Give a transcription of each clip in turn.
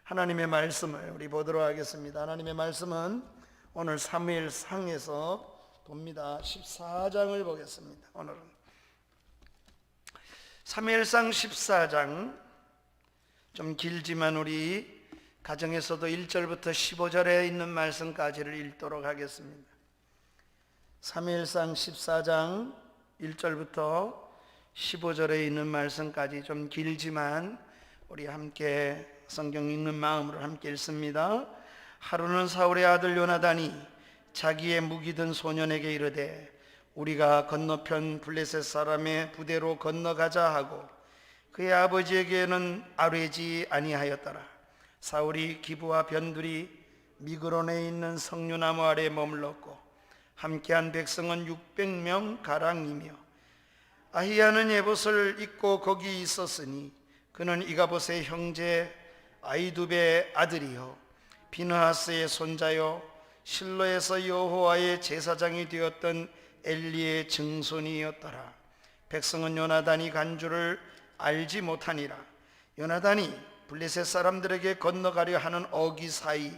하나님의 말씀을 우리 보도록 하겠습니다. 하나님의 말씀은 오늘 사무엘상에서 봅니다. 14장을 보겠습니다. 오늘은 사무엘상 14장, 좀 길지만 우리 가정에서도 1절부터 15절에 있는 말씀까지를 읽도록 하겠습니다. 사무엘상 14장 1절부터 15절에 있는 말씀까지 좀 길지만 우리 함께 성경 읽는 마음으로 함께 읽습니다. 하루는 사울의 아들 요나단이 자기의 무기 든 소년에게 이르되 우리가 건너편 블레셋 사람의 부대로 건너가자 하고 그의 아버지에게는 아뢰지 아니하였더라. 사울이 기브와 변두리 미그론에 있는 석류나무 아래 머물렀고 함께한 백성은 600명 가량이며 아히야는 에봇을 입고 거기 있었으니 그는 이가봇의 형제 아이두베의 아들이요 비느하스의 손자요 실로에서 여호와의 제사장이 되었던 엘리의 증손이었더라. 백성은 요나단이 간 줄을 알지 못하니라. 요나단이 블레셋 사람들에게 건너가려 하는 어기 사이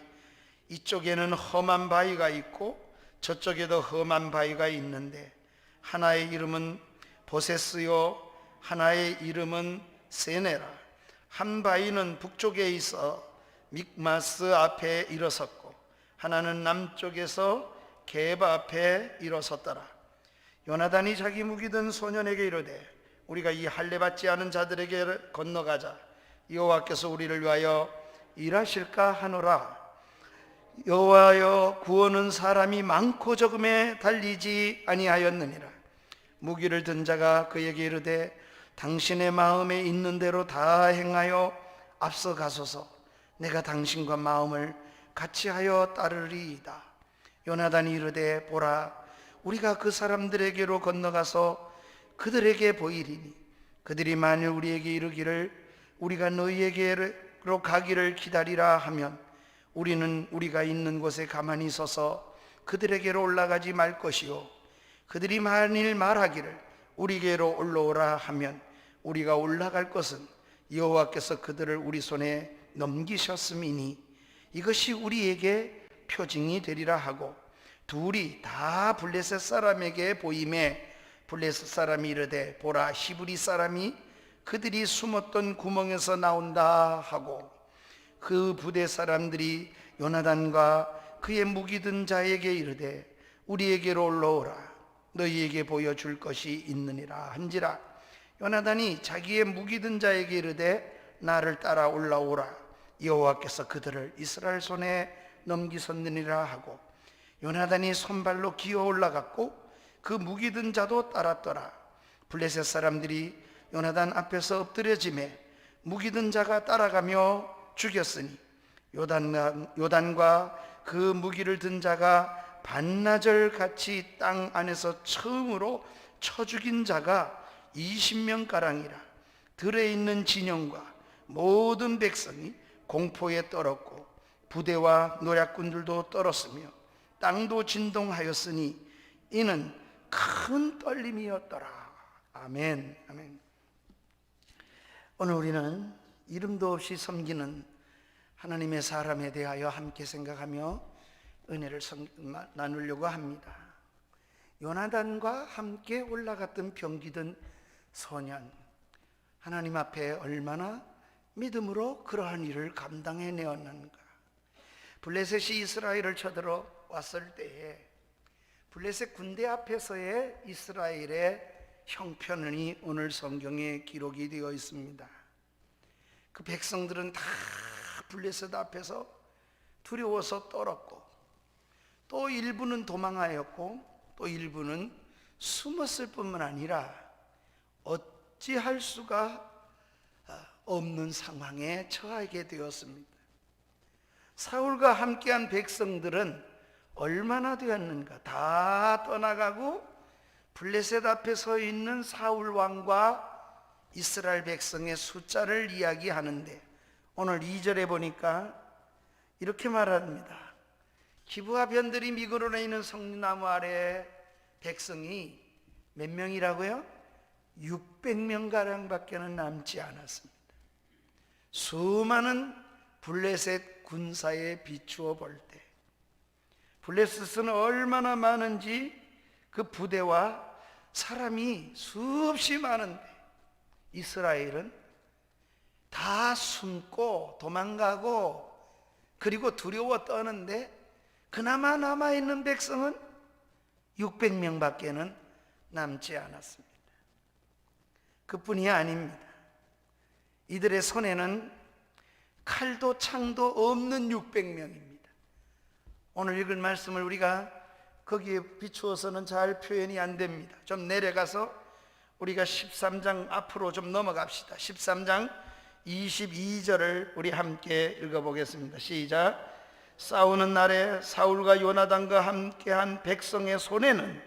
이쪽에는 험한 바위가 있고 저쪽에도 험한 바위가 있는데 하나의 이름은 보세스요 하나의 이름은 세네라. 한 바위는 북쪽에 있어 믹마스 앞에 일어섰고 하나는 남쪽에서 게바 앞에 일어섰더라. 요나단이 자기 무기 든 소년에게 이르되 우리가 이 할례 받지 않은 자들에게 건너가자. 여호와께서 우리를 위하여 일하실까 하노라. 여호와여, 구원은 사람이 많고 적음에 달리지 아니하였느니라. 무기를 든 자가 그에게 이르되 당신의 마음에 있는 대로 다 행하여 앞서 가소서. 내가 당신과 마음을 같이하여 따르리이다. 요나단이 이르되 보라, 우리가 그 사람들에게로 건너가서 그들에게 보이리니 그들이 만일 우리에게 이르기를 우리가 너희에게로 가기를 기다리라 하면 우리는 우리가 있는 곳에 가만히 서서 그들에게로 올라가지 말 것이요 그들이 만일 말하기를 우리에게로 올라오라 하면 우리가 올라갈 것은 여호와께서 그들을 우리 손에 넘기셨음이니 이것이 우리에게 표징이 되리라 하고 둘이 다 블레셋 사람에게 보임에 블레셋 사람이 이르되 보라, 히브리 사람이 그들이 숨었던 구멍에서 나온다 하고 그 부대 사람들이 요나단과 그의 무기 든 자에게 이르되 우리에게로 올라오라. 너희에게 보여줄 것이 있느니라 한지라. 요나단이 자기의 무기 든 자에게 이르되 나를 따라 올라오라. 여호와께서 그들을 이스라엘 손에 넘기셨느니라 하고 요나단이 손발로 기어 올라갔고 그 무기 든 자도 따랐더라. 블레셋 사람들이 요나단 앞에서 엎드려지매 무기 든 자가 따라가며 죽였으니 요단과 그 무기를 든 자가 반나절 같이 땅 안에서 처음으로 쳐 죽인 자가 20명가량이라. 들에 있는 진영과 모든 백성이 공포에 떨었고 부대와 노략군들도 떨었으며 땅도 진동하였으니 이는 큰 떨림이었더라. 아멘. 아멘. 오늘 우리는 이름도 없이 섬기는 하나님의 사람에 대하여 함께 생각하며 은혜를 나누려고 합니다. 요나단과 함께 올라갔던 병기든 소년, 하나님 앞에 얼마나 믿음으로 그러한 일을 감당해내었는가. 블레셋이 이스라엘을 쳐들어 왔을 때에 블레셋 군대 앞에서의 이스라엘의 형편이 오늘 성경에 기록이 되어 있습니다. 그 백성들은 다 블레셋 앞에서 두려워서 떨었고 또 일부는 도망하였고 또 일부는 숨었을 뿐만 아니라 어찌할 수가 없는 상황에 처하게 되었습니다. 사울과 함께한 백성들은 얼마나 되었는가. 다 떠나가고 블레셋 앞에 서 있는 사울 왕과 이스라엘 백성의 숫자를 이야기하는데 오늘 2절에 보니까 이렇게 말합니다. 기브와 변들이 미그론에 있는 석류나무 아래 백성이 몇 명이라고요? 600명가량밖에는 남지 않았습니다. 수많은 블레셋 군사에 비추어 볼 때 블레셋은 얼마나 많은지 그 부대와 사람이 수없이 많은데 이스라엘은 다 숨고 도망가고 그리고 두려워 떠는데 그나마 남아있는 백성은 600명밖에는 남지 않았습니다. 그뿐이 아닙니다. 이들의 손에는 칼도 창도 없는 600명입니다. 오늘 읽을 말씀을 우리가 거기에 비추어서는 잘 표현이 안 됩니다. 좀 내려가서 우리가 13장 앞으로 좀 넘어갑시다. 13장 22절을 우리 함께 읽어보겠습니다. 시작. 싸우는 날에 사울과 요나단과 함께한 백성의 손에는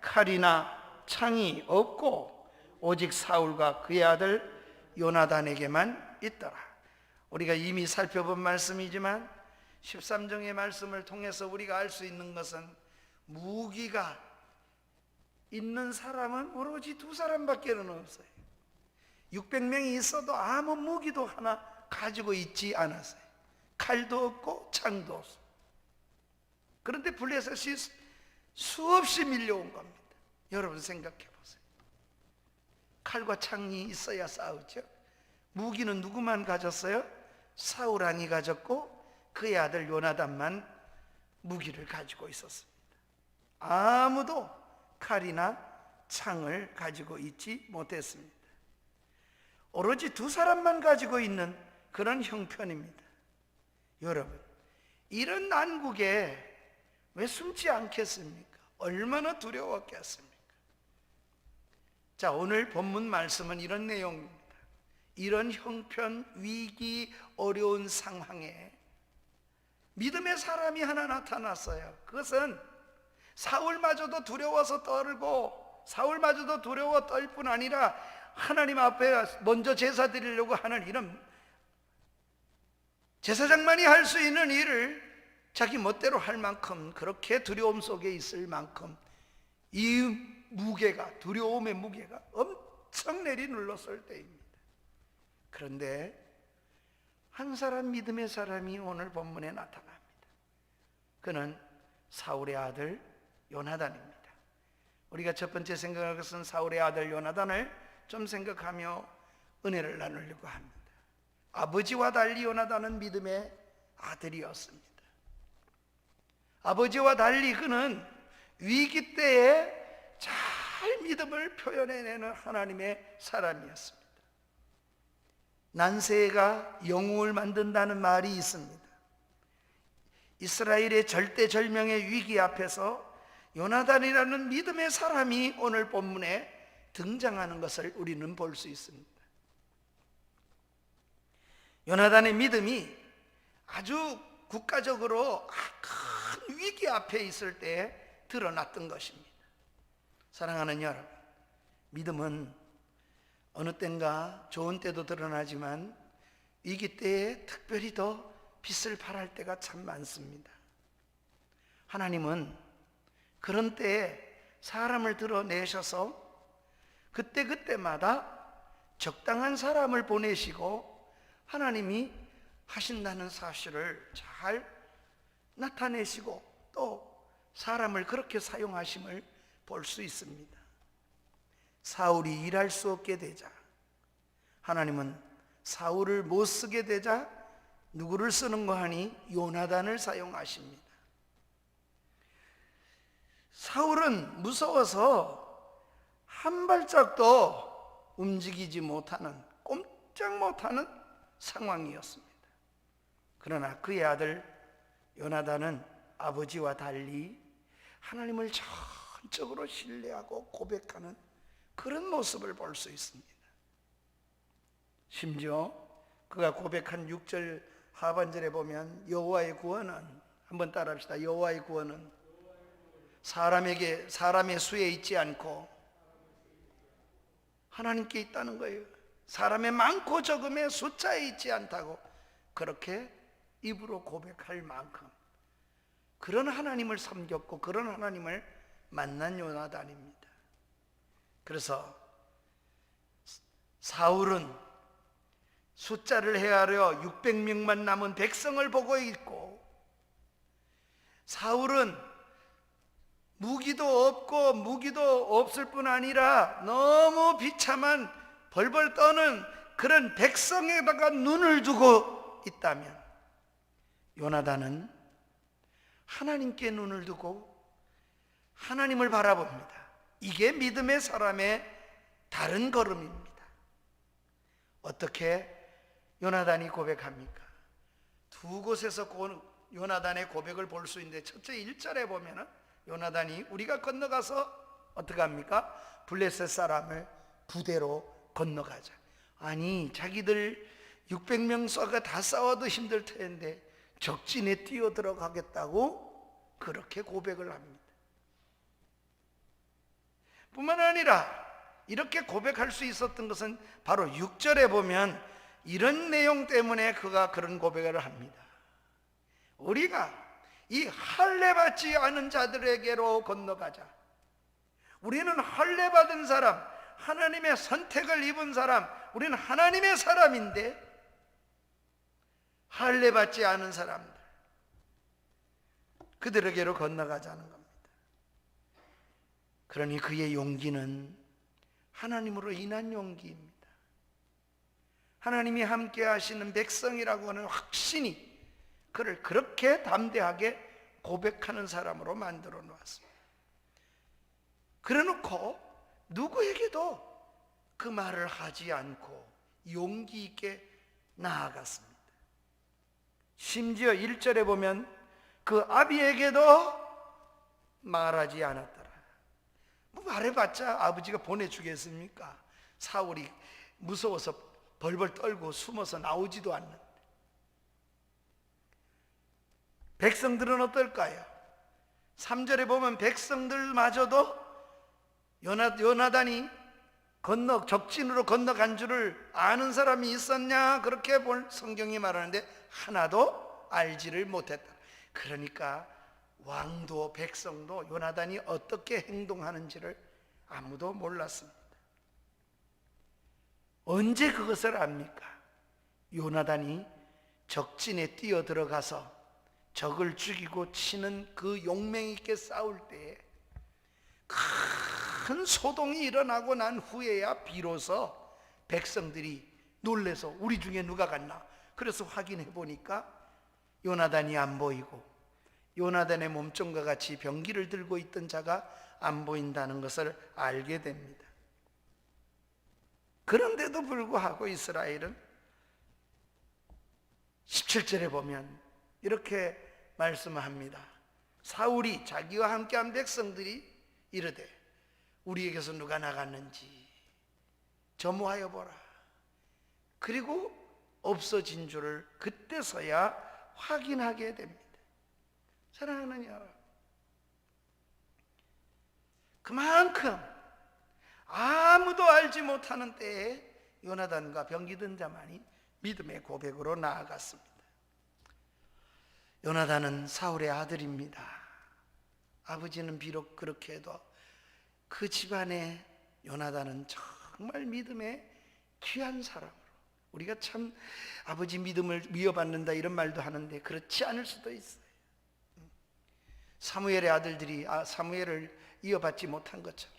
칼이나 창이 없고 오직 사울과 그의 아들 요나단에게만 있더라. 우리가 이미 살펴본 말씀이지만 13장의 말씀을 통해서 우리가 알 수 있는 것은 무기가 있는 사람은 오로지 두 사람밖에는 없어요. 600명이 있어도 아무 무기도 하나 가지고 있지 않았어요. 칼도 없고 창도 없어요. 그런데 블레셋이 수없이 밀려온 겁니다. 여러분 생각해 보세요. 칼과 창이 있어야 싸우죠. 무기는 누구만 가졌어요? 사울 왕이 가졌고 그의 아들 요나단만 무기를 가지고 있었습니다. 아무도 칼이나 창을 가지고 있지 못했습니다. 오로지 두 사람만 가지고 있는 그런 형편입니다. 여러분, 이런 난국에 왜 숨지 않겠습니까? 얼마나 두려웠겠습니까? 자, 오늘 본문 말씀은 이런 내용입니다. 이런 형편, 위기, 어려운 상황에 믿음의 사람이 하나 나타났어요. 그것은 사울마저도 두려워서 떨고 사울마저도 두려워 떨 뿐 아니라 하나님 앞에 먼저 제사 드리려고 하는 이런 제사장만이 할 수 있는 일을 자기 멋대로 할 만큼 그렇게 두려움 속에 있을 만큼 이 무게가, 두려움의 무게가 엄청 내리눌렀을 때입니다. 그런데 한 사람, 믿음의 사람이 오늘 본문에 나타납니다. 그는 사울의 아들 요나단입니다. 우리가 첫 번째 생각할 것은 사울의 아들 요나단을 좀 생각하며 은혜를 나누려고 합니다. 아버지와 달리 요나단은 믿음의 아들이었습니다. 아버지와 달리 그는 위기 때에 잘 믿음을 표현해내는 하나님의 사람이었습니다. 난세가 영웅을 만든다는 말이 있습니다. 이스라엘의 절대절명의 위기 앞에서 요나단이라는 믿음의 사람이 오늘 본문에 등장하는 것을 우리는 볼 수 있습니다. 요나단의 믿음이 아주 국가적으로 큰 위기 앞에 있을 때 드러났던 것입니다. 사랑하는 여러분, 믿음은 어느 때인가 좋은 때도 드러나지만 위기 때에 특별히 더 빛을 발할 때가 참 많습니다. 하나님은 그런 때에 사람을 드러내셔서 그때그때마다 적당한 사람을 보내시고 하나님이 하신다는 사실을 잘 나타내시고 또 사람을 그렇게 사용하심을 볼 수 있습니다. 사울이 일할 수 없게 되자 하나님은 사울을 못 쓰게 되자 누구를 쓰는 거 하니 요나단을 사용하십니다. 사울은 무서워서 한 발짝도 움직이지 못하는, 꼼짝 못하는 상황이었습니다. 그러나 그의 아들 요나단은 아버지와 달리 하나님을 전적으로 신뢰하고 고백하는 그런 모습을 볼 수 있습니다. 심지어 그가 고백한 6절 하반절에 보면 여호와의 구원은, 한번 따라합시다. 여호와의 구원은 사람의 수에 있지 않고 하나님께 있다는 거예요. 사람의 많고 적음의 숫자에 있지 않다고 그렇게 입으로 고백할 만큼 그런 하나님을 섬겼고 그런 하나님을 만난 요나단입니다. 그래서 사울은 숫자를 헤아려 600명만 남은 백성을 보고 있고, 사울은 무기도 없고 무기도 없을 뿐 아니라 너무 비참한 벌벌 떠는 그런 백성에다가 눈을 두고 있다면, 요나단은 하나님께 눈을 두고 하나님을 바라봅니다. 이게 믿음의 사람의 다른 걸음입니다. 어떻게 요나단이 고백합니까? 두 곳에서 요나단의 고백을 볼 수 있는데, 첫째 1절에 보면은 요나단이 우리가 건너가서 어떻게 합니까? 블레셋 사람을 부대로 건너가자. 아니, 자기들 600명 쏴가 다 싸워도 힘들 텐데 적진에 뛰어 들어가겠다고 그렇게 고백을 합니다. 뿐만 아니라 이렇게 고백할 수 있었던 것은 바로 6절에 보면 이런 내용 때문에 그가 그런 고백을 합니다. 우리가 이 할례받지 않은 자들에게로 건너가자. 우리는 할례받은 사람, 하나님의 선택을 입은 사람, 우리는 하나님의 사람인데 할례받지 않은 사람들, 그들에게로 건너가자는 겁니다. 그러니 그의 용기는 하나님으로 인한 용기입니다. 하나님이 함께 하시는 백성이라고 하는 확신이 그를 그렇게 담대하게 고백하는 사람으로 만들어 놓았습니다. 그래 놓고 누구에게도 그 말을 하지 않고 용기 있게 나아갔습니다. 심지어 1절에 보면 그 아비에게도 말하지 않았더라. 뭐 말해봤자 아버지가 보내주겠습니까? 사울이 무서워서 벌벌 떨고 숨어서 나오지도 않는데. 백성들은 어떨까요? 3절에 보면 백성들마저도 요나단이 적진으로 건너간 줄을 아는 사람이 있었냐? 그렇게 성경이 말하는데 하나도 알지를 못했다. 그러니까 왕도 백성도 요나단이 어떻게 행동하는지를 아무도 몰랐습니다. 언제 그것을 압니까? 요나단이 적진에 뛰어 들어가서 적을 죽이고 치는 그 용맹 있게 싸울 때에 큰 소동이 일어나고 난 후에야 비로소 백성들이 놀래서 우리 중에 누가 갔나? 그래서 확인해 보니까 요나단이 안 보이고 요나단의 몸종과 같이 병기를 들고 있던 자가 안 보인다는 것을 알게 됩니다. 그런데도 불구하고 이스라엘은 17절에 보면 이렇게 말씀합니다. 사울이 자기와 함께한 백성들이 이르되 우리에게서 누가 나갔는지 점호하여 보라. 그리고 없어진 줄을 그때서야 확인하게 됩니다. 사랑하는 여러분, 그만큼 아무도 알지 못하는 때에 요나단과 병기든 자만이 믿음의 고백으로 나아갔습니다. 요나단은 사울의 아들입니다. 아버지는 비록 그렇게 해도 그 집안에 요나단은 정말 믿음의 귀한 사람으로, 우리가 참 아버지 믿음을 위협받는다 이런 말도 하는데 그렇지 않을 수도 있어요. 사무엘의 아들들이 사무엘을 이어받지 못한 것처럼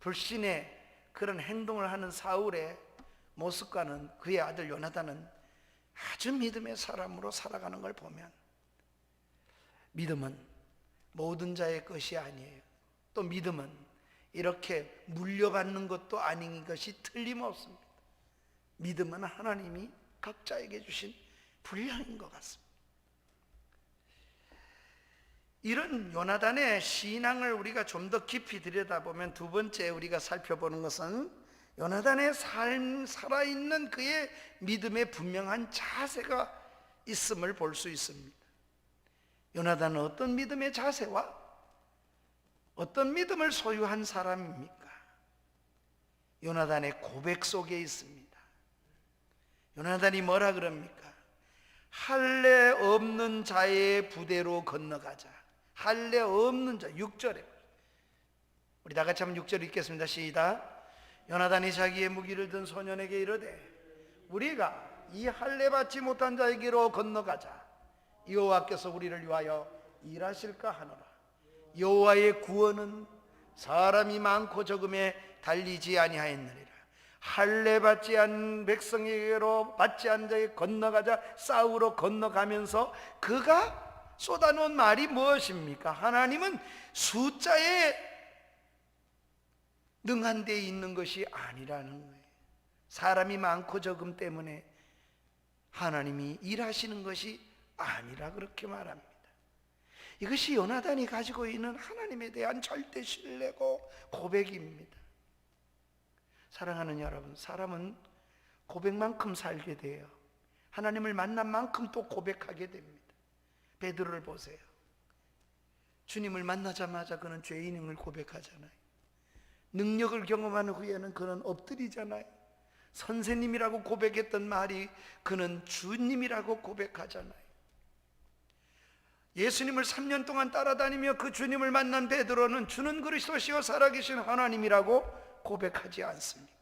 불신의 그런 행동을 하는 사울의 모습과는 그의 아들 요나단은 아주 믿음의 사람으로 살아가는 걸 보면 믿음은 모든 자의 것이 아니에요. 또 믿음은 이렇게 물려받는 것도 아닌 것이 틀림없습니다. 믿음은 하나님이 각자에게 주신 분량인 것 같습니다. 이런 요나단의 신앙을 우리가 좀 더 깊이 들여다보면 두 번째 우리가 살펴보는 것은 요나단의 삶, 살아있는 그의 믿음의 분명한 자세가 있음을 볼 수 있습니다. 요나단은 어떤 믿음의 자세와 어떤 믿음을 소유한 사람입니까? 요나단의 고백 속에 있습니다. 요나단이 뭐라 그럽니까? 할례 없는 자의 부대로 건너가자. 할례 없는 자, 6절에 우리 다 같이 한번 6절 읽겠습니다. 시작. 요나단이 자기의 무기를 든 소년에게 이르되 우리가 이 할례 받지 못한 자에게로 건너가자. 여호와께서 우리를 위하여 일하실까 하노라. 여호와의 구원은 사람이 많고 적음에 달리지 아니하였느니라. 할례 받지 않은 백성에게로 받지 않은 자에게 건너가자. 싸우러 건너가면서 그가 쏟아놓은 말이 무엇입니까? 하나님은 숫자에 능한 데 있는 것이 아니라는 거예요. 사람이 많고 적음 때문에 하나님이 일하시는 것이 아니라 그렇게 말합니다. 이것이 요나단이 가지고 있는 하나님에 대한 절대 신뢰고 고백입니다. 사랑하는 여러분, 사람은 고백만큼 살게 돼요. 하나님을 만난 만큼 또 고백하게 됩니다. 베드로를 보세요. 주님을 만나자마자 그는 죄인임을 고백하잖아요. 능력을 경험한 후에는 그는 엎드리잖아요. 선생님이라고 고백했던 말이 그는 주님이라고 고백하잖아요. 예수님을 3년 동안 따라다니며 그 주님을 만난 베드로는 주는 그리스도시요 살아계신 하나님이라고 고백하지 않습니까?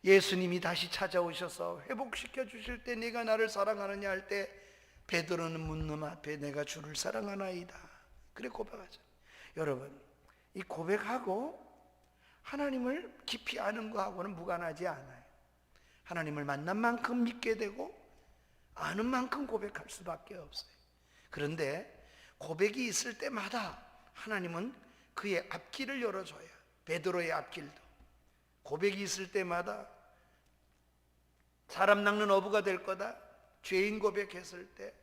예수님이 다시 찾아오셔서 회복시켜 주실 때 네가 나를 사랑하느냐 할 때 베드로는 묻는 앞에 내가 주를 사랑하나이다 그래 고백하죠. 여러분, 이 고백하고 하나님을 깊이 아는 거하고는 무관하지 않아요. 하나님을 만난 만큼 믿게 되고 아는 만큼 고백할 수밖에 없어요. 그런데 고백이 있을 때마다 하나님은 그의 앞길을 열어줘요. 베드로의 앞길도 고백이 있을 때마다 사람 낚는 어부가 될 거다. 죄인 고백했을 때,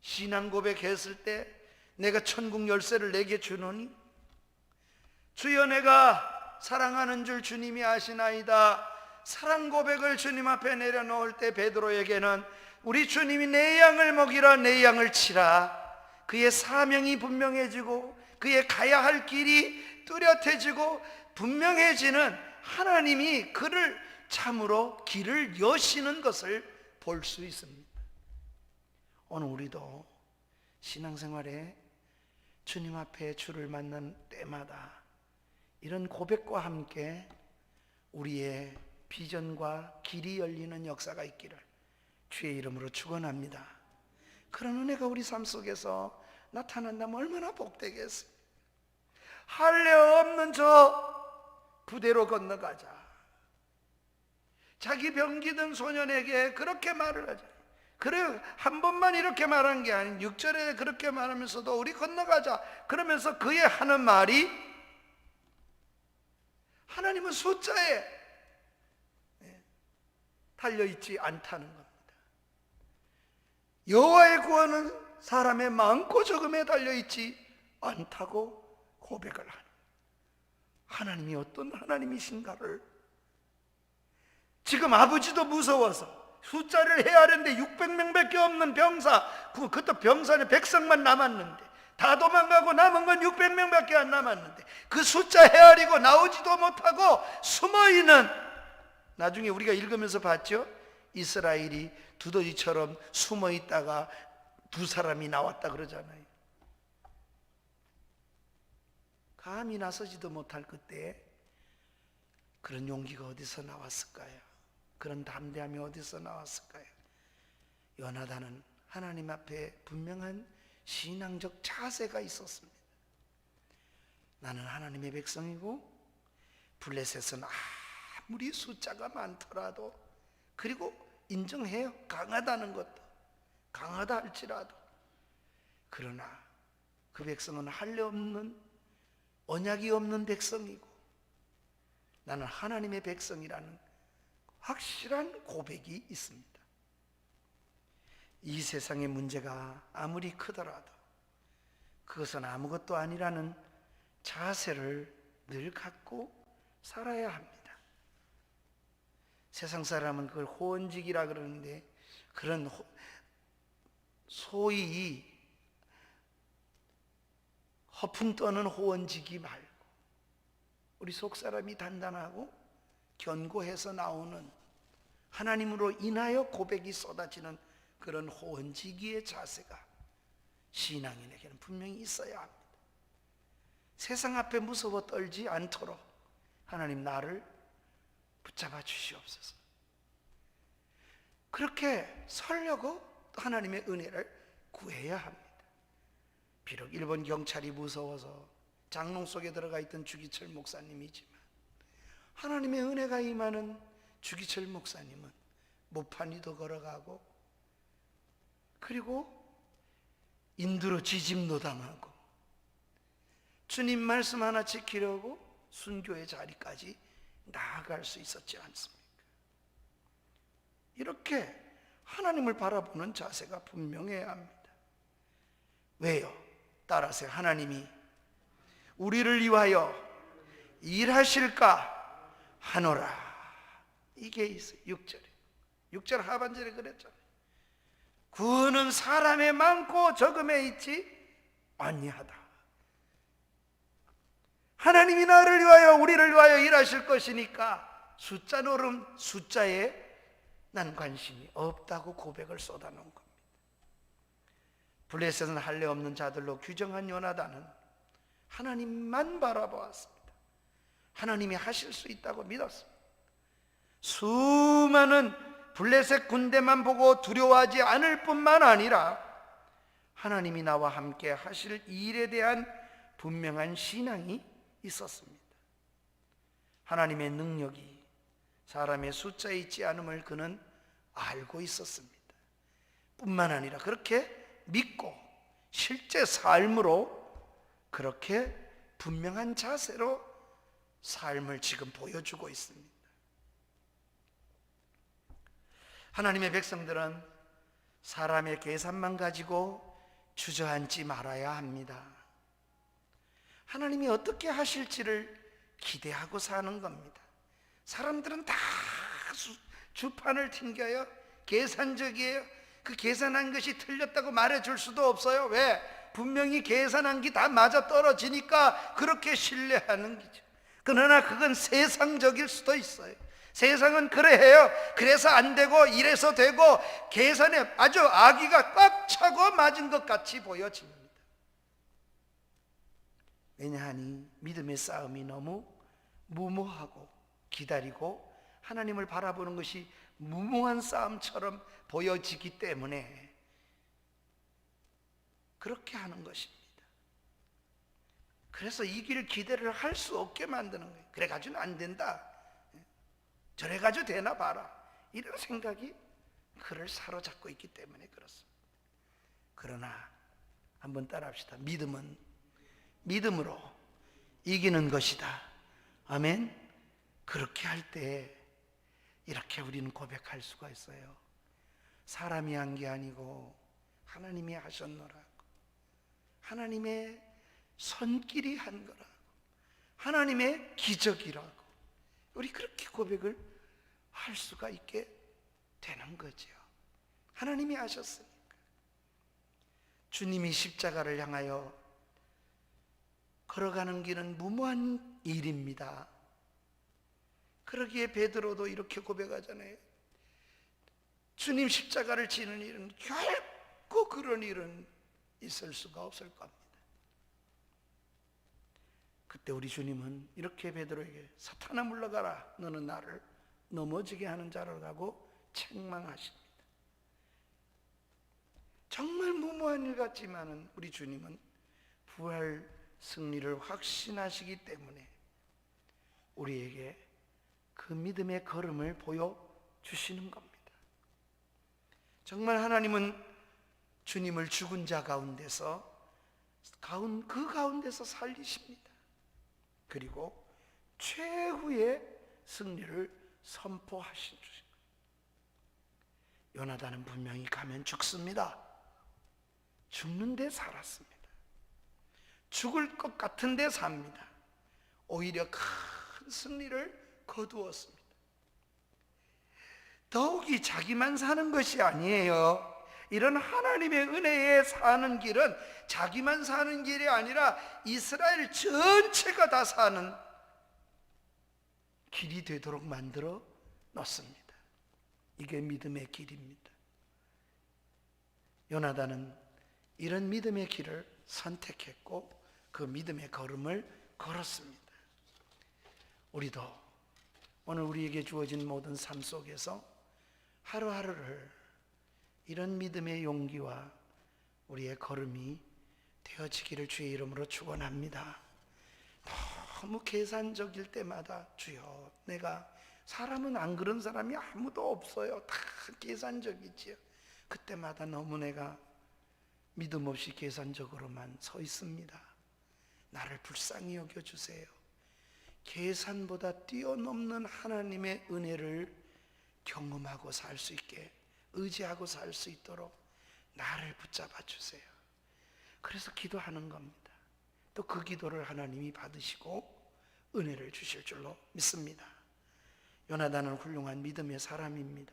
신앙 고백했을 때 내가 천국 열쇠를 내게 주노니 주여 내가 사랑하는 줄 주님이 아시나이다. 사랑 고백을 주님 앞에 내려놓을 때 베드로에게는 우리 주님이 내 양을 먹이라 내 양을 치라. 그의 사명이 분명해지고 그의 가야 할 길이 뚜렷해지고 분명해지는 하나님이 그를 참으로 길을 여시는 것을 볼 수 있습니다. 오늘 우리도 신앙생활에 주님 앞에 주를 만난 때마다 이런 고백과 함께 우리의 비전과 길이 열리는 역사가 있기를 주의 이름으로 축원합니다. 그런 은혜가 우리 삶 속에서 나타난다면 얼마나 복되겠습니까? 할례 없는 저 부대로 건너가자. 자기 병기든 소년에게 그렇게 말을 하자. 그래 한 번만 이렇게 말한 게 아닌 6절에 그렇게 말하면서도 우리 건너가자. 그러면서 그의 하는 말이 하나님은 숫자에 달려있지 않다는 겁니다. 여호와의 구원은 사람의 많고 적음에 달려있지 않다고 고백을 하는 하나님이 어떤 하나님이신가를 지금 아버지도 무서워서 숫자를 헤아렸는데 600명밖에 없는 병사, 그것도 병사는 백성만 남았는데 다 도망가고 남은 건 600명밖에 안 남았는데 그 숫자 헤아리고 나오지도 못하고 숨어있는, 나중에 우리가 읽으면서 봤죠? 이스라엘이 두더지처럼 숨어있다가 두 사람이 나왔다 그러잖아요. 감히 나서지도 못할 그때 그런 용기가 어디서 나왔을까요? 그런 담대함이 어디서 나왔을까요? 요나단은 하나님 앞에 분명한 신앙적 자세가 있었습니다. 나는 하나님의 백성이고 블레셋은 아무리 숫자가 많더라도, 그리고 인정해요. 강하다는 것도 강하다 할지라도, 그러나 그 백성은 할례 없는 언약이 없는 백성이고 나는 하나님의 백성이라는 확실한 고백이 있습니다. 이 세상의 문제가 아무리 크더라도 그것은 아무것도 아니라는 자세를 늘 갖고 살아야 합니다. 세상 사람은 그걸 호언직이라 그러는데 그런 소위 허풍 떠는 호언직이 말고 우리 속 사람이 단단하고 견고해서 나오는 하나님으로 인하여 고백이 쏟아지는 그런 호언지기의 자세가 신앙인에게는 분명히 있어야 합니다. 세상 앞에 무서워 떨지 않도록 하나님 나를 붙잡아 주시옵소서. 그렇게 서려고 하나님의 은혜를 구해야 합니다. 비록 일본 경찰이 무서워서 장롱 속에 들어가 있던 주기철 목사님이지만 하나님의 은혜가 임하는 주기철 목사님은 모판위도 걸어가고, 그리고 인두로 지짐도 당하고, 주님 말씀 하나 지키려고 순교의 자리까지 나아갈 수 있었지 않습니까? 이렇게 하나님을 바라보는 자세가 분명해야 합니다. 왜요? 따라서 하나님이 우리를 위하여 일하실까 하노라. 이게 있어요. 6절 하반절에 그랬잖아요. 구원은 사람의 많고 적음에 있지 아니하다. 하나님이 나를 위하여 우리를 위하여 일하실 것이니까 숫자 노름, 숫자에 난 관심이 없다고 고백을 쏟아놓은 겁니다. 블레셋은 할례 없는 자들로 규정한 요나단은 하나님만 바라보았습니다. 하나님이 하실 수 있다고 믿었습니다. 수많은 블레셋 군대만 보고 두려워하지 않을 뿐만 아니라 하나님이 나와 함께 하실 일에 대한 분명한 신앙이 있었습니다. 하나님의 능력이 사람의 숫자에 있지 않음을 그는 알고 있었습니다. 뿐만 아니라 그렇게 믿고 실제 삶으로 그렇게 분명한 자세로 삶을 지금 보여주고 있습니다. 하나님의 백성들은 사람의 계산만 가지고 주저앉지 말아야 합니다. 하나님이 어떻게 하실지를 기대하고 사는 겁니다. 사람들은 다 주판을 튕겨요. 계산적이에요. 그 계산한 것이 틀렸다고 말해줄 수도 없어요. 왜? 분명히 계산한 게 다 맞아 떨어지니까 그렇게 신뢰하는 거죠. 그러나 그건 세상적일 수도 있어요. 세상은 그래 해요. 그래서 안 되고 이래서 되고 계산에 아주 아기가 꽉 차고 맞은 것 같이 보여집니다. 왜냐하니 믿음의 싸움이 너무 무모하고 기다리고 하나님을 바라보는 것이 무모한 싸움처럼 보여지기 때문에 그렇게 하는 것입니다. 그래서 이 길 기대를 할 수 없게 만드는 거예요. 그래가지고는 안 된다, 저래가지고 되나 봐라, 이런 생각이 그를 사로잡고 있기 때문에 그렇습니다. 그러나 한번 따라합시다. 믿음은 믿음으로 이기는 것이다. 아멘. 그렇게 할 때 이렇게 우리는 고백할 수가 있어요. 사람이 한 게 아니고 하나님이 하셨노라고, 하나님의 손길이 한 거라고, 하나님의 기적이라고 우리 그렇게 고백을 할 수가 있게 되는 거죠. 하나님이 하셨으니까. 주님이 십자가를 향하여 걸어가는 길은 무모한 일입니다. 그러기에 베드로도 이렇게 고백하잖아요. 주님 십자가를 지는 일은 결코 그런 일은 있을 수가 없을 겁니다. 그때 우리 주님은 이렇게 베드로에게 사탄아 물러가라, 너는 나를 넘어지게 하는 자라고 책망하십니다. 정말 무모한 일 같지만은 우리 주님은 부활 승리를 확신하시기 때문에 우리에게 그 믿음의 걸음을 보여주시는 겁니다. 정말 하나님은 주님을 죽은 자 가운데서 그 가운데서 살리십니다. 그리고 최후의 승리를 선포하신 주신 거예요. 요나단은 분명히 가면 죽습니다. 죽는데 살았습니다. 죽을 것 같은데 삽니다. 오히려 큰 승리를 거두었습니다. 더욱이 자기만 사는 것이 아니에요. 이런 하나님의 은혜에 사는 길은 자기만 사는 길이 아니라 이스라엘 전체가 다 사는 길이 되도록 만들어 놓습니다. 이게 믿음의 길입니다. 요나단은 이런 믿음의 길을 선택했고 그 믿음의 걸음을 걸었습니다. 우리도 오늘 우리에게 주어진 모든 삶 속에서 하루하루를 이런 믿음의 용기와 우리의 걸음이 되어지기를 주의 이름으로 축원합니다. 너무 계산적일 때마다 주여, 내가 사람은 안 그런 사람이 아무도 없어요. 다 계산적이지요. 그때마다 너무 내가 믿음 없이 계산적으로만 서 있습니다. 나를 불쌍히 여겨주세요. 계산보다 뛰어넘는 하나님의 은혜를 경험하고 살 수 있게, 의지하고 살 수 있도록 나를 붙잡아 주세요. 그래서 기도하는 겁니다. 또 그 기도를 하나님이 받으시고 은혜를 주실 줄로 믿습니다. 요나단은 훌륭한 믿음의 사람입니다.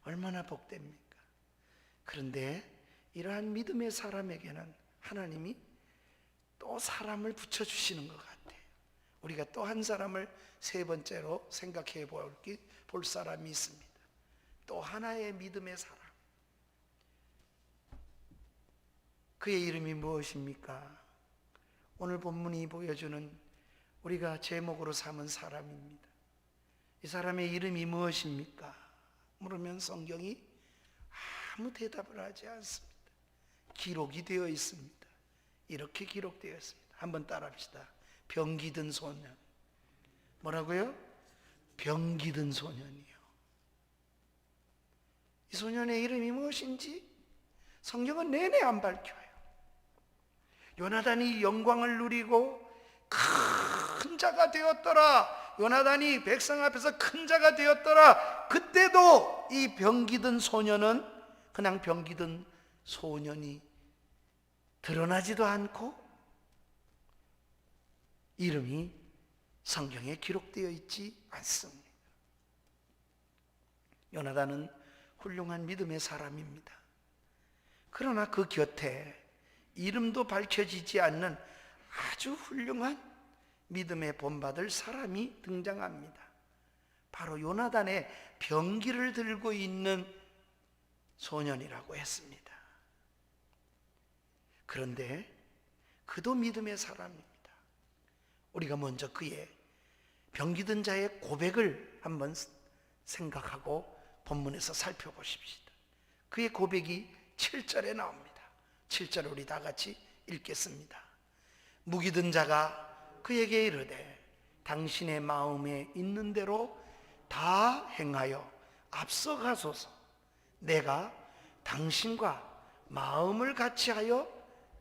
얼마나 복됩니까? 그런데 이러한 믿음의 사람에게는 하나님이 또 사람을 붙여주시는 것 같아요. 우리가 또 한 사람을 세 번째로 생각해 볼 사람이 있습니다. 또 하나의 믿음의 사람. 그의 이름이 무엇입니까? 오늘 본문이 보여주는 우리가 제목으로 삼은 사람입니다. 이 사람의 이름이 무엇입니까? 물으면 성경이 아무 대답을 하지 않습니다. 기록이 되어 있습니다. 이렇게 기록되어 있습니다. 한번 따라합시다. 병기든 소년. 뭐라고요? 병기든 소년이요. 이 소년의 이름이 무엇인지 성경은 내내 안 밝혀요. 요나단이 영광을 누리고 큰 자가 되었더라. 요나단이 백성 앞에서 큰 자가 되었더라. 그때도 이 병기든 소년은 그냥 병기든 소년이 드러나지도 않고 이름이 성경에 기록되어 있지 않습니다. 요나단은 훌륭한 믿음의 사람입니다. 그러나 그 곁에 이름도 밝혀지지 않는 아주 훌륭한 믿음의 본받을 사람이 등장합니다. 바로 요나단의 병기를 들고 있는 소년이라고 했습니다. 그런데 그도 믿음의 사람입니다. 우리가 먼저 그의 병기든 자의 고백을 한번 생각하고 본문에서 살펴보십시다. 그의 고백이 7절에 나옵니다. 7절 우리 다 같이 읽겠습니다. 무기든 자가 그에게 이르되 당신의 마음에 있는 대로 다 행하여 앞서가소서. 내가 당신과 마음을 같이하여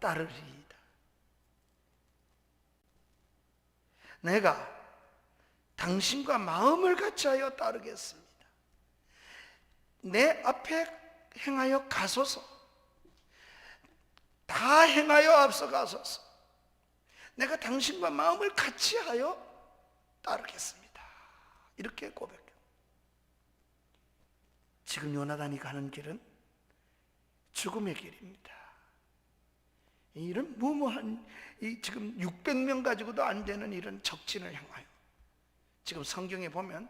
따르리이다. 내가 당신과 마음을 같이하여 따르겠습니다. 내 앞에 행하여 가소서. 다 행하여 앞서가소서. 내가 당신과 마음을 같이하여 따르겠습니다. 이렇게 고백해요. 지금 요나단이 가는 길은 죽음의 길입니다. 이런 무모한 지금 600명 가지고도 안 되는 이런 적진을 향하여 지금 성경에 보면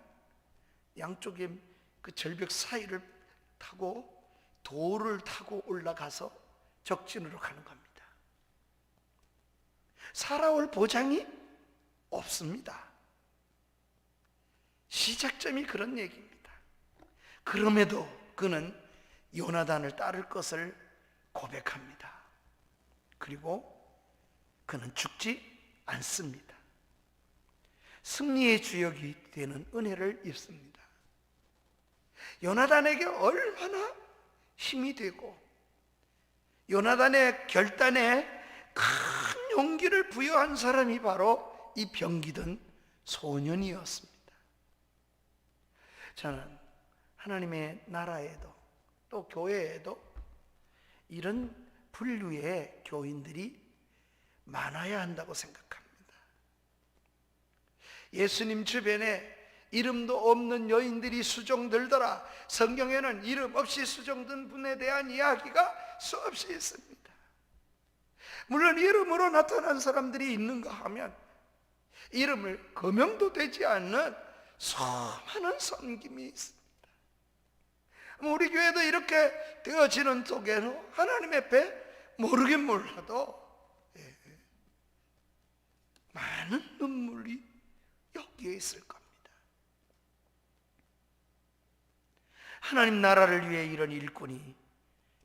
양쪽에 그 절벽 사이를 타고 돌을 타고 올라가서 적진으로 가는 겁니다. 살아올 보장이 없습니다. 시작점이 그런 얘기입니다. 그럼에도 그는 요나단을 따를 것을 고백합니다. 그리고 그는 죽지 않습니다. 승리의 주역이 되는 은혜를 입습니다. 요나단에게 얼마나 힘이 되고 요나단의 결단에 큰 용기를 부여한 사람이 바로 이 병기든 소년이었습니다. 저는 하나님의 나라에도 또 교회에도 이런 분류의 교인들이 많아야 한다고 생각합니다. 예수님 주변에 이름도 없는 여인들이 수종들더라. 성경에는 이름 없이 수종든 분에 대한 이야기가 수없이 있습니다. 물론 이름으로 나타난 사람들이 있는가 하면 이름을 거명도 되지 않는 수많은 섬김이 있습니다. 우리 교회도 이렇게 되어지는 속에는 하나님 앞에 모르긴 몰라도 많은 눈물이 여기에 있을 겁니다. 하나님 나라를 위해 이런 일꾼이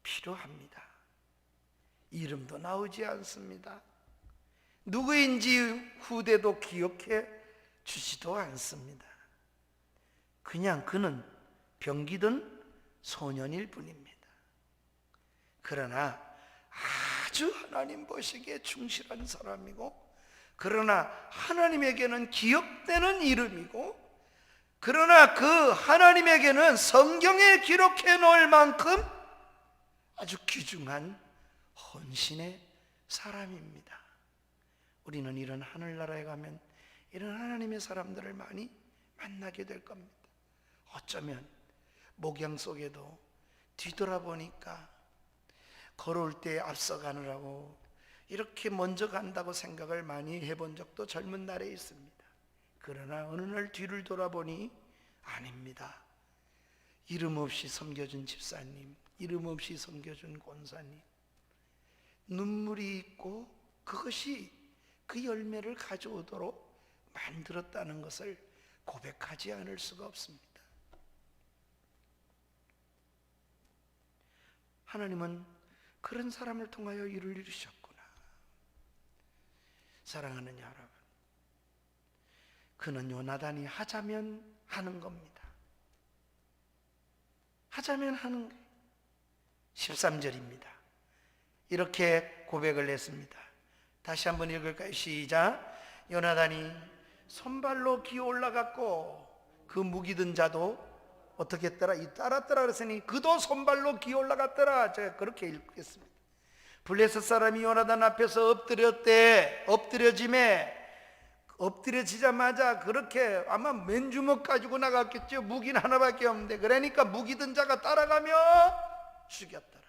필요합니다. 이름도 나오지 않습니다. 누구인지 후대도 기억해 주지도 않습니다. 그냥 그는 병기든 소년일 뿐입니다. 그러나 아주 하나님 보시기에 충실한 사람이고, 그러나 하나님에게는 기억되는 이름이고, 그러나 그 하나님에게는 성경에 기록해 놓을 만큼 아주 귀중한 헌신의 사람입니다. 우리는 이런 하늘나라에 가면 이런 하나님의 사람들을 많이 만나게 될 겁니다. 어쩌면 목양 속에도 뒤돌아보니까 걸어올 때 앞서가느라고 이렇게 먼저 간다고 생각을 많이 해본 적도 젊은 날에 있습니다. 그러나 어느 날 뒤를 돌아보니 아닙니다. 이름 없이 섬겨준 집사님, 이름 없이 섬겨준 권사님, 눈물이 있고 그것이 그 열매를 가져오도록 만들었다는 것을 고백하지 않을 수가 없습니다. 하나님은 그런 사람을 통하여 일을 이루셨구나. 사랑하는 여러분, 그는 요나단이 하자면 하는 겁니다. 하자면 하는 거예요. 13절입니다. 이렇게 고백을 했습니다. 다시 한번 읽을까요? 시작. 요나단이 손발로 기어 올라갔고 그 무기 든 자도 어떻게 했더라? 따랐더라 그랬으니 그도 손발로 기어 올라갔더라. 제가 그렇게 읽겠습니다. 블레셋 사람이 요나단 앞에서 엎드려지자마자 그렇게 아마 맨주먹 가지고 나갔겠죠. 무기는 하나밖에 없는데, 그러니까 무기 든 자가 따라가며 죽였더라.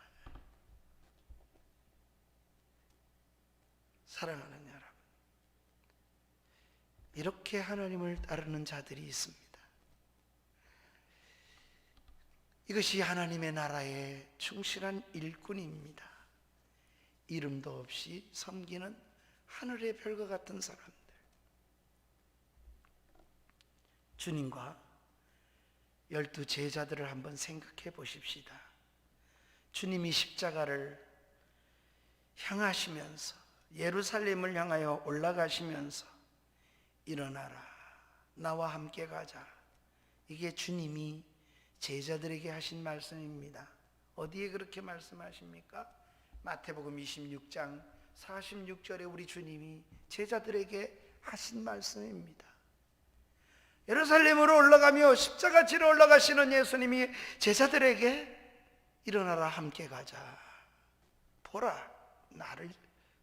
사랑하는 여러분, 이렇게 하나님을 따르는 자들이 있습니다. 이것이 하나님의 나라의 충실한 일꾼입니다. 이름도 없이 섬기는 하늘의 별과 같은 사람들. 주님과 12 제자들을 한번 생각해 보십시다. 주님이 십자가를 향하시면서, 예루살렘을 향하여 올라가시면서 일어나라, 나와 함께 가자. 이게 주님이 제자들에게 하신 말씀입니다. 어디에 그렇게 말씀하십니까? 마태복음 26장 46절에 우리 주님이 제자들에게 하신 말씀입니다. 예루살렘으로 올라가며 십자가 지러 올라가시는 예수님이 제자들에게 일어나라, 함께 가자. 보라, 나를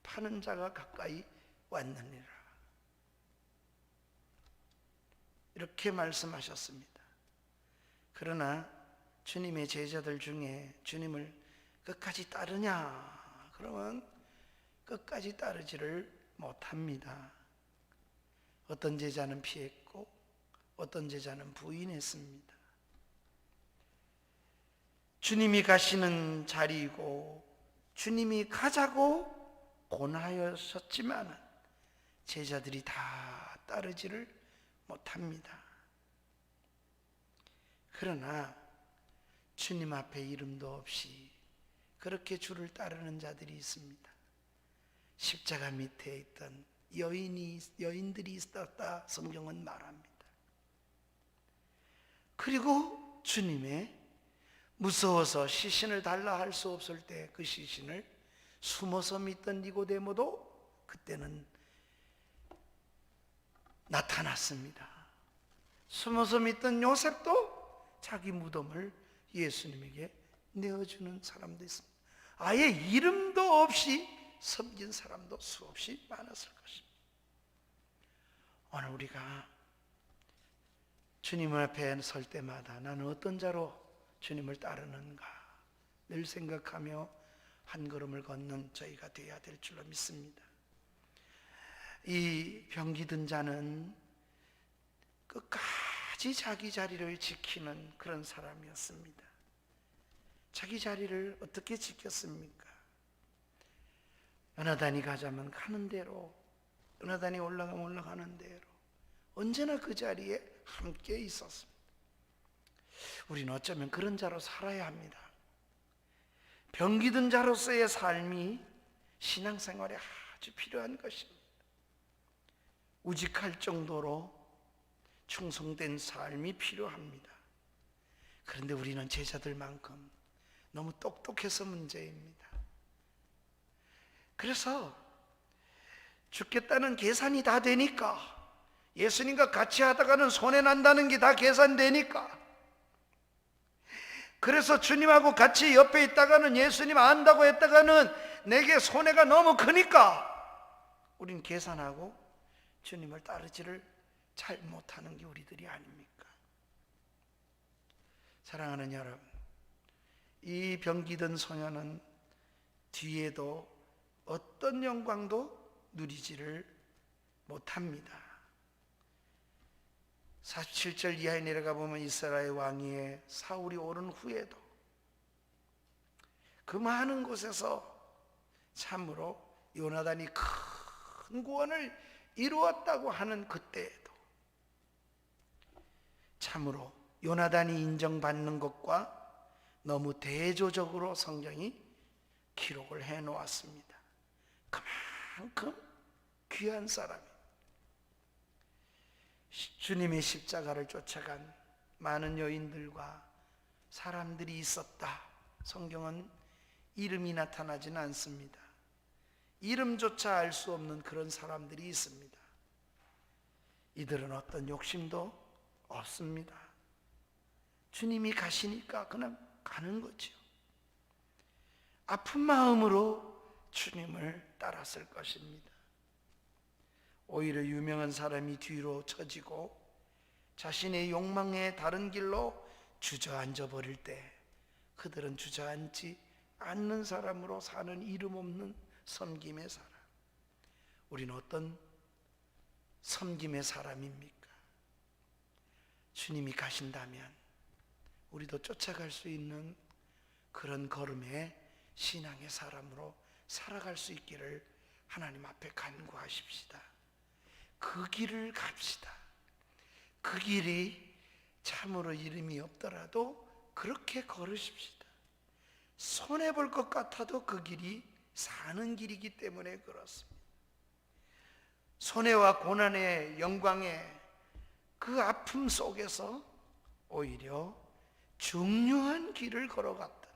파는 자가 가까이 왔느니라. 이렇게 말씀하셨습니다. 그러나 주님의 제자들 중에 주님을 끝까지 따르냐? 그러면 끝까지 따르지를 못합니다. 어떤 제자는 피했고 어떤 제자는 부인했습니다. 주님이 가시는 자리이고 주님이 가자고 권하셨지만 제자들이 다 따르지를 못합니다. 그러나 주님 앞에 이름도 없이 그렇게 주를 따르는 자들이 있습니다. 십자가 밑에 있던 여인들이 있었다 성경은 말합니다. 그리고 주님의 무서워서 시신을 달라 할 수 없을 때 그 시신을 숨어서 믿던 니고데모도 그때는 나타났습니다. 숨어서 믿던 요셉도 자기 무덤을 예수님에게 내어주는 사람도 있습니다. 아예 이름도 없이 섬긴 사람도 수없이 많았을 것입니다. 오늘 우리가 주님 앞에 설 때마다 나는 어떤 자로 주님을 따르는가 늘 생각하며 한 걸음을 걷는 저희가 되어야 될 줄로 믿습니다. 이 병기든 자는 끝까지 자기 자리를 지키는 그런 사람이었습니다. 자기 자리를 어떻게 지켰습니까? 요나단이 가자면 가는 대로, 요나단이 올라가면 올라가는 대로 언제나 그 자리에 함께 있었습니다. 우리는 어쩌면 그런 자로 살아야 합니다. 병기든 자로서의 삶이 신앙생활에 아주 필요한 것입니다. 우직할 정도로 충성된 삶이 필요합니다. 그런데 우리는 제자들만큼 너무 똑똑해서 문제입니다. 그래서 죽겠다는 계산이 다 되니까, 예수님과 같이 하다가는 손해난다는 게 다 계산되니까, 그래서 주님하고 같이 옆에 있다가는, 예수님 안다고 했다가는 내게 손해가 너무 크니까 우린 계산하고 주님을 따르지를 잘 못하는 게 우리들이 아닙니까? 사랑하는 여러분, 이 병기든 소녀는 뒤에도 어떤 영광도 누리지를 못합니다. 47절 이하에 내려가 보면 이스라엘 왕위에 사울이 오른 후에도 그 많은 곳에서 참으로 요나단이 큰 구원을 이루었다고 하는 그때에도 참으로 요나단이 인정받는 것과 너무 대조적으로 성경이 기록을 해 놓았습니다. 그만큼 귀한 사람이, 주님의 십자가를 쫓아간 많은 여인들과 사람들이 있었다. 성경은 이름이 나타나지는 않습니다. 이름조차 알 수 없는 그런 사람들이 있습니다. 이들은 어떤 욕심도 없습니다. 주님이 가시니까 그냥 가는 거죠. 아픈 마음으로 주님을 따랐을 것입니다. 오히려 유명한 사람이 뒤로 처지고 자신의 욕망의 다른 길로 주저앉아 버릴 때 그들은 주저앉지 않는 사람으로 사는 이름 없는 섬김의 사람. 우리는 어떤 섬김의 사람입니까? 주님이 가신다면 우리도 쫓아갈 수 있는 그런 걸음의 신앙의 사람으로 살아갈 수 있기를 하나님 앞에 간구하십시다. 그 길을 갑시다. 그 길이 참으로 이름이 없더라도 그렇게 걸으십시다. 손해볼 것 같아도 그 길이 사는 길이기 때문에 그렇습니다. 손해와 고난의 영광의 그 아픔 속에서 오히려 중요한 길을 걸어갔던,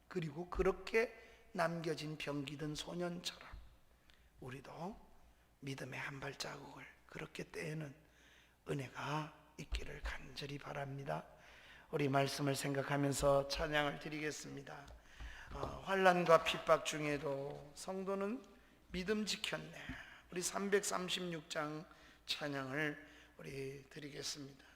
그리고 그렇게 남겨진 병기든 소년처럼 우리도 믿음의 한 발자국을 그렇게 떼는 은혜가 있기를 간절히 바랍니다. 우리 말씀을 생각하면서 찬양을 드리겠습니다. 환난과 핍박 중에도 성도는 믿음 지켰네. 우리 336장 찬양을 우리 드리겠습니다.